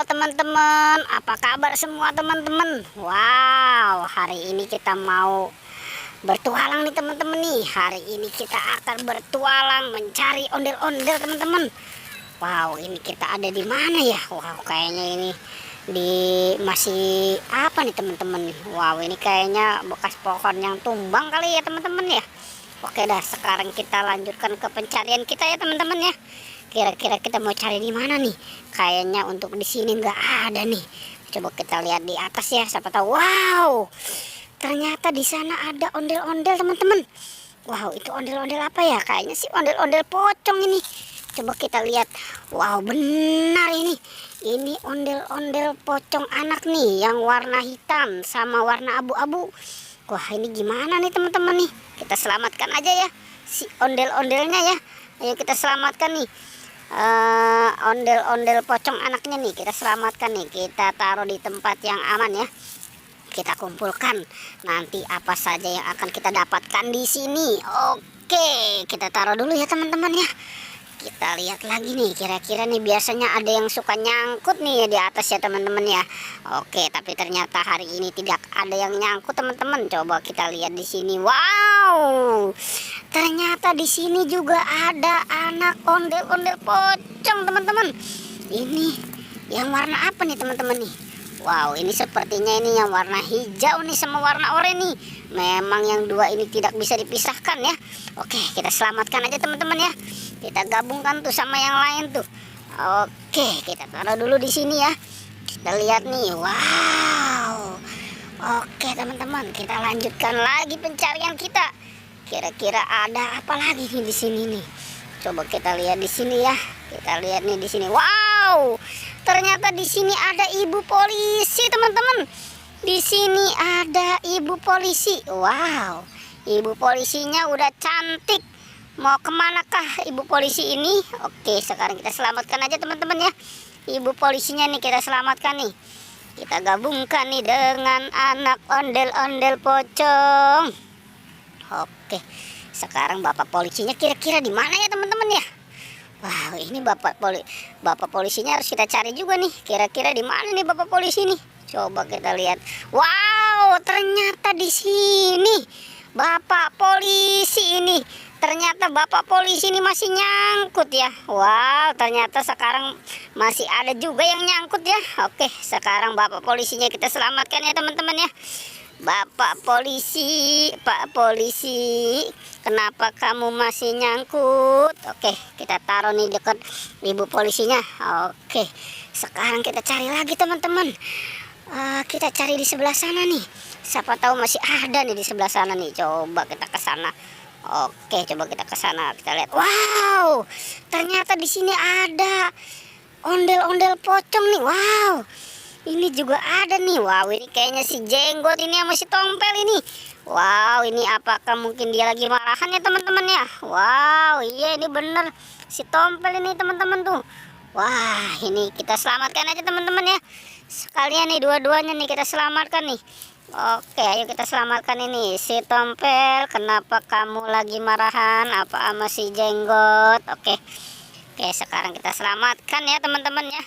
teman-teman, apa kabar semua teman-teman? Wow, hari ini kita mau bertualang nih teman-teman nih. Hari ini kita akan bertualang mencari ondel-ondel teman-teman. Wow, ini kita ada di mana ya? Wow, kayaknya ini di masih apa nih teman-teman? Wow, ini kayaknya bekas pohon yang tumbang kali ya teman-teman ya. Oke dah, sekarang kita lanjutkan ke pencarian kita ya teman-teman ya. Kira-kira kita mau cari di mana nih? Kayaknya untuk di sini nggak ada nih. Coba kita lihat di atas ya, siapa tahu. Wow, ternyata di sana ada ondel-ondel teman-teman. Wow, itu ondel-ondel apa ya? Kayaknya sih ondel-ondel pocong ini. Coba kita lihat. Wow, benar ini. Ini ondel-ondel pocong anak nih, yang warna hitam sama warna abu-abu. Wah, ini gimana nih teman-teman nih? Kita selamatkan aja ya si ondel-ondelnya ya. Ayo kita selamatkan nih. Ondel-ondel pocong anaknya nih kita selamatkan nih, kita taruh di tempat yang aman ya, kita kumpulkan nanti apa saja yang akan kita dapatkan di sini. Oke, kita taruh dulu ya teman-teman ya. Kita lihat lagi nih, kira-kira nih biasanya ada yang suka nyangkut nih di atas ya teman-teman ya. Oke, tapi ternyata hari ini tidak ada yang nyangkut teman-teman. Coba kita lihat di sini. Wow, ternyata di sini juga ada anak ondel-ondel pocong teman-teman. Ini yang warna apa nih teman-teman nih? Wow, ini sepertinya ini yang warna hijau nih sama warna oranye nih. Memang yang dua ini tidak bisa dipisahkan ya. Oke, kita selamatkan aja teman-teman ya. Kita gabungkan tuh sama yang lain tuh. Oke, kita taruh dulu di sini ya. Kita lihat nih. Wow. Oke teman-teman, kita lanjutkan lagi pencarian kita. Kira-kira ada apa lagi nih di sini nih? Coba kita lihat di sini ya. Kita lihat nih di sini. Wow. Ternyata di sini ada ibu polisi teman-teman. Di sini ada ibu polisi. Wow. Ibu polisinya udah cantik. Mau kemanakah ibu polisi ini? Oke, sekarang kita selamatkan aja teman-teman ya. Ibu polisinya nih kita selamatkan nih. Kita gabungkan nih dengan anak ondel-ondel pocong. Oke, sekarang bapak polisinya kira-kira di mana ya teman-teman ya? Wow, ini bapak polisinya harus kita cari juga nih. Kira-kira di mana nih bapak polisi nih? Coba kita lihat. Wow, ternyata di sini bapak polisi ini. Ternyata bapak polisi ini masih nyangkut ya. Wow, ternyata sekarang masih ada juga yang nyangkut ya. Oke, sekarang bapak polisinya kita selamatkan ya teman-teman ya. Bapak polisi, Pak polisi, kenapa kamu masih nyangkut? Oke, kita taruh nih dekat ibu polisinya. Oke, sekarang kita cari lagi teman-teman. Kita cari di sebelah sana nih. Siapa tahu masih ada nih di sebelah sana nih. Coba kita ke sana. Oke, coba kita ke sana. Kita lihat. Wow, ternyata di sini ada ondel-ondel pocong nih. Wow, ini juga ada nih. Wow, ini kayaknya si jenggot ini sama si tompel ini. Wow, ini apakah mungkin dia lagi marahan ya teman-teman ya? Wow, iya ini bener si tompel ini teman-teman tuh. Wah, ini kita selamatkan aja teman-teman ya. Sekalian nih dua-duanya nih kita selamatkan nih. Oke, ayo kita selamatkan ini si tompel. Kenapa kamu lagi marahan? Apa sama si jenggot? Oke, sekarang kita selamatkan ya teman-teman ya.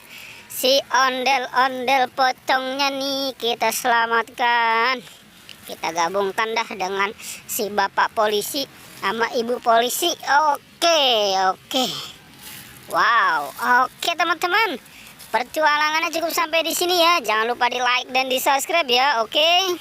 Si ondel-ondel pocongnya nih kita selamatkan. Kita gabungkan dah dengan si bapak polisi sama ibu polisi. Oke. Wow, oke teman-teman. Perjualangannya cukup sampai di sini ya. Jangan lupa di like dan di subscribe ya. Oke.